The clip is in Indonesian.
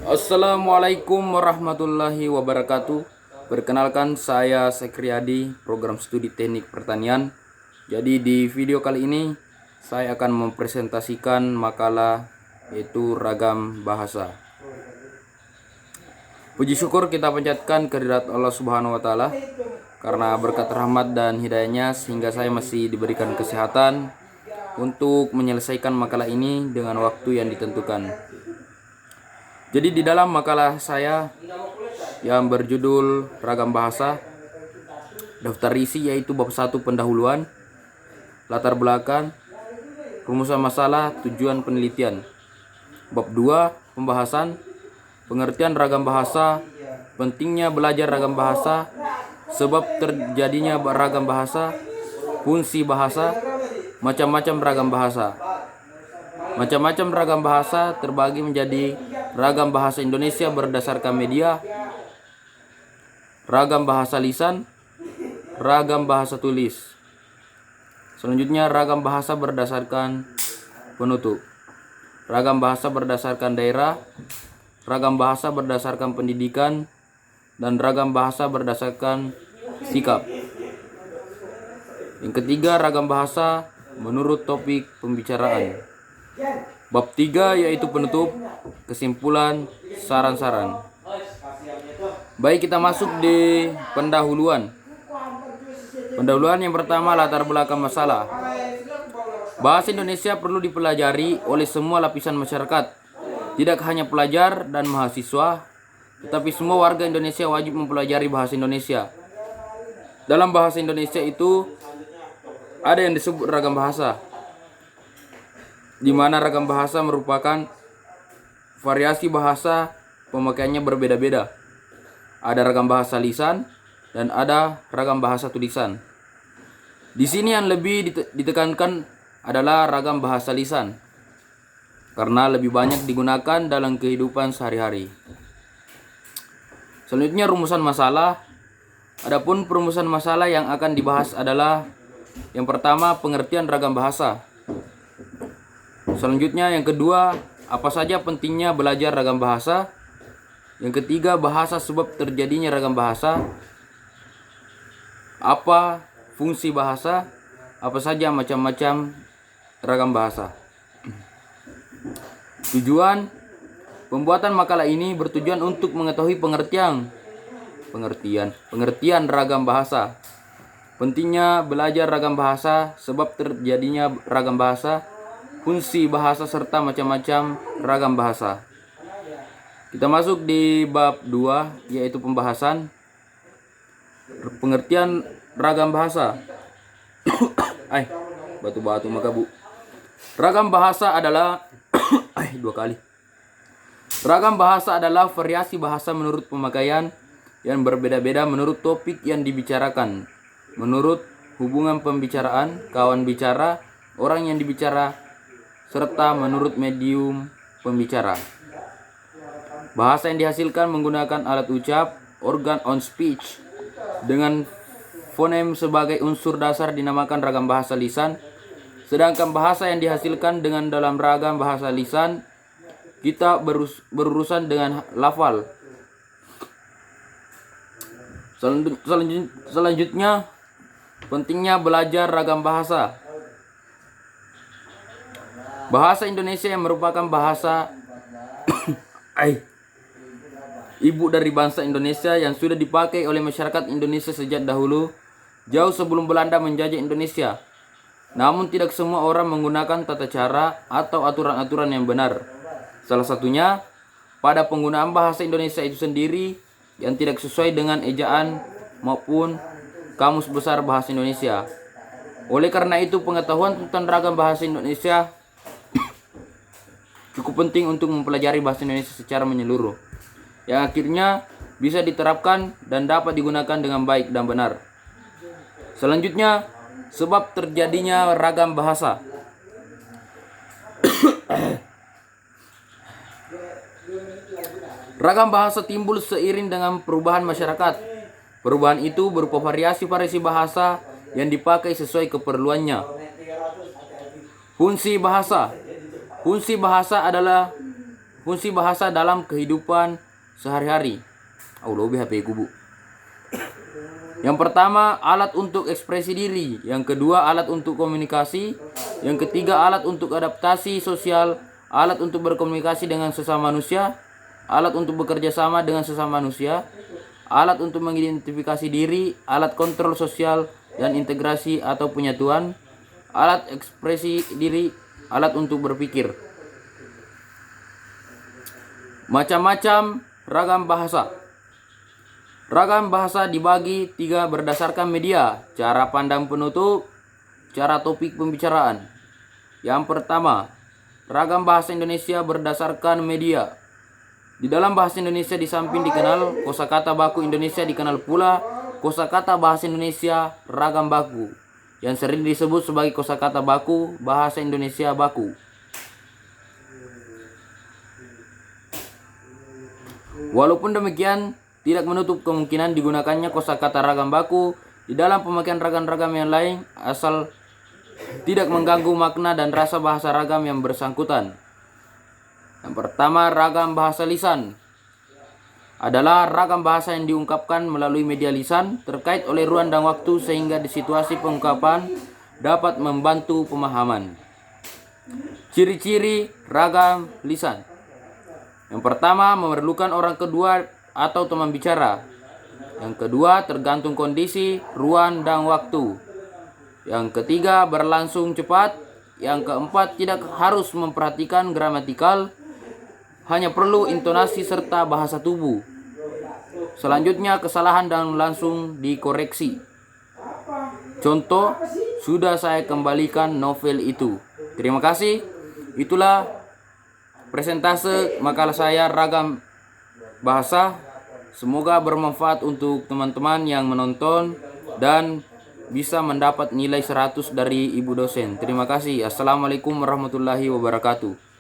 Assalamualaikum warahmatullahi wabarakatuh. Perkenalkan, saya Sekriadi, program studi teknik pertanian. Jadi di video kali ini saya akan mempresentasikan makalah yaitu ragam bahasa. Puji syukur kita panjatkan kehadirat Allah Subhanahu wa taala karena berkat rahmat dan hidayahnya sehingga saya masih diberikan kesehatan untuk menyelesaikan makalah ini dengan waktu yang ditentukan. Jadi di dalam makalah saya yang berjudul Ragam Bahasa, daftar isi yaitu bab 1 pendahuluan, latar belakang, rumusan masalah, tujuan penelitian. Bab 2 pembahasan, pengertian ragam bahasa, pentingnya belajar ragam bahasa, sebab terjadinya ragam bahasa, fungsi bahasa, macam-macam ragam bahasa. Macam-macam ragam bahasa terbagi menjadi ragam bahasa Indonesia berdasarkan media, ragam bahasa lisan, ragam bahasa tulis. Selanjutnya ragam bahasa berdasarkan penutup, ragam bahasa berdasarkan daerah, ragam bahasa berdasarkan pendidikan, dan ragam bahasa berdasarkan sikap. Yang ketiga, ragam bahasa menurut topik pembicaraan. Bab 3 yaitu penutup, kesimpulan, saran-saran. Baik, kita masuk di pendahuluan. Pendahuluan yang pertama, latar belakang masalah. Bahasa Indonesia perlu dipelajari oleh semua lapisan masyarakat. Tidak hanya pelajar dan mahasiswa, tetapi semua warga Indonesia wajib mempelajari bahasa Indonesia. Dalam bahasa Indonesia itu ada yang disebut ragam bahasa, di mana ragam bahasa merupakan variasi bahasa, pemakaiannya berbeda-beda. Ada ragam bahasa lisan dan ada ragam bahasa tulisan. Di sini yang lebih ditekankan adalah ragam bahasa lisan karena lebih banyak digunakan dalam kehidupan sehari-hari. Selanjutnya rumusan masalah. Adapun perumusan masalah yang akan dibahas adalah yang pertama, pengertian ragam bahasa. Selanjutnya yang kedua, apa saja pentingnya belajar ragam bahasa. Yang ketiga, bahasa sebab terjadinya ragam bahasa. Apa fungsi bahasa? Apa saja macam-macam ragam bahasa. Tujuan pembuatan makalah ini bertujuan untuk mengetahui pengertian ragam bahasa. Pentingnya belajar ragam bahasa, sebab terjadinya ragam bahasa, fungsi bahasa serta macam-macam ragam bahasa. Kita masuk di bab 2 yaitu pembahasan pengertian ragam bahasa. Batu-batu maka bu. Ragam bahasa adalah dua kali. Ragam bahasa adalah variasi bahasa menurut pemakaian yang berbeda-beda menurut topik yang dibicarakan, menurut hubungan pembicaraan, kawan bicara, orang yang dibicara, serta menurut medium pembicara. Bahasa yang dihasilkan menggunakan alat ucap, organ on speech, dengan fonem sebagai unsur dasar dinamakan ragam bahasa lisan. Sedangkan bahasa yang dihasilkan dengan dalam ragam bahasa lisan, kita berurusan dengan lafal. Selanjutnya, pentingnya belajar ragam bahasa. Bahasa Indonesia yang merupakan bahasa ibu dari bangsa Indonesia yang sudah dipakai oleh masyarakat Indonesia sejak dahulu, jauh sebelum Belanda menjajah Indonesia. Namun tidak semua orang menggunakan tata cara atau aturan-aturan yang benar. Salah satunya pada penggunaan bahasa Indonesia itu sendiri yang tidak sesuai dengan ejaan maupun kamus besar bahasa Indonesia. Oleh karena itu, pengetahuan tentang ragam bahasa Indonesia cukup penting untuk mempelajari bahasa Indonesia secara menyeluruh, yang akhirnya bisa diterapkan dan dapat digunakan dengan baik dan benar. Selanjutnya, sebab terjadinya ragam bahasa. Ragam bahasa timbul seiring dengan perubahan masyarakat. Perubahan itu berupa variasi-variasi bahasa yang dipakai sesuai keperluannya. Fungsi bahasa. Fungsi bahasa adalah Fungsi bahasa dalam kehidupan sehari-hari. Lebih HP ku, Bu. Yang pertama, alat untuk ekspresi diri. Yang kedua, alat untuk komunikasi. Yang ketiga, alat untuk adaptasi sosial. Alat untuk berkomunikasi dengan sesama manusia. Alat untuk bekerja sama dengan sesama manusia. Alat untuk mengidentifikasi diri. Alat kontrol sosial dan integrasi atau penyatuan. Alat ekspresi diri. Alat untuk berpikir. Macam-macam ragam bahasa. Ragam bahasa dibagi 3 berdasarkan media, cara pandang penutup, cara topik pembicaraan. Yang pertama, ragam bahasa Indonesia berdasarkan media. Di dalam bahasa Indonesia di samping dikenal kosakata baku Indonesia, dikenal pula kosakata bahasa Indonesia ragam baku, yang sering disebut sebagai kosakata baku bahasa Indonesia baku. Walaupun demikian, tidak menutup kemungkinan digunakannya kosakata ragam baku di dalam pemakaian ragam-ragam yang lain, asal tidak mengganggu makna dan rasa bahasa ragam yang bersangkutan. Yang pertama, ragam bahasa lisan adalah ragam bahasa yang diungkapkan melalui media lisan terkait oleh ruang dan waktu, sehingga di situasi pengungkapan dapat membantu pemahaman. Ciri-ciri ragam lisan. Yang pertama, memerlukan orang kedua atau teman bicara. Yang kedua, tergantung kondisi, ruang, dan waktu. Yang ketiga, berlangsung cepat. Yang keempat, tidak harus memperhatikan gramatikal, hanya perlu intonasi serta bahasa tubuh. Selanjutnya, kesalahan dan langsung dikoreksi. Contoh, sudah saya kembalikan novel itu. Terima kasih. Itulah presentase makalah saya ragam bahasa. Semoga bermanfaat untuk teman-teman yang menonton dan bisa mendapat nilai 100 dari ibu dosen. Terima kasih. Assalamualaikum warahmatullahi wabarakatuh.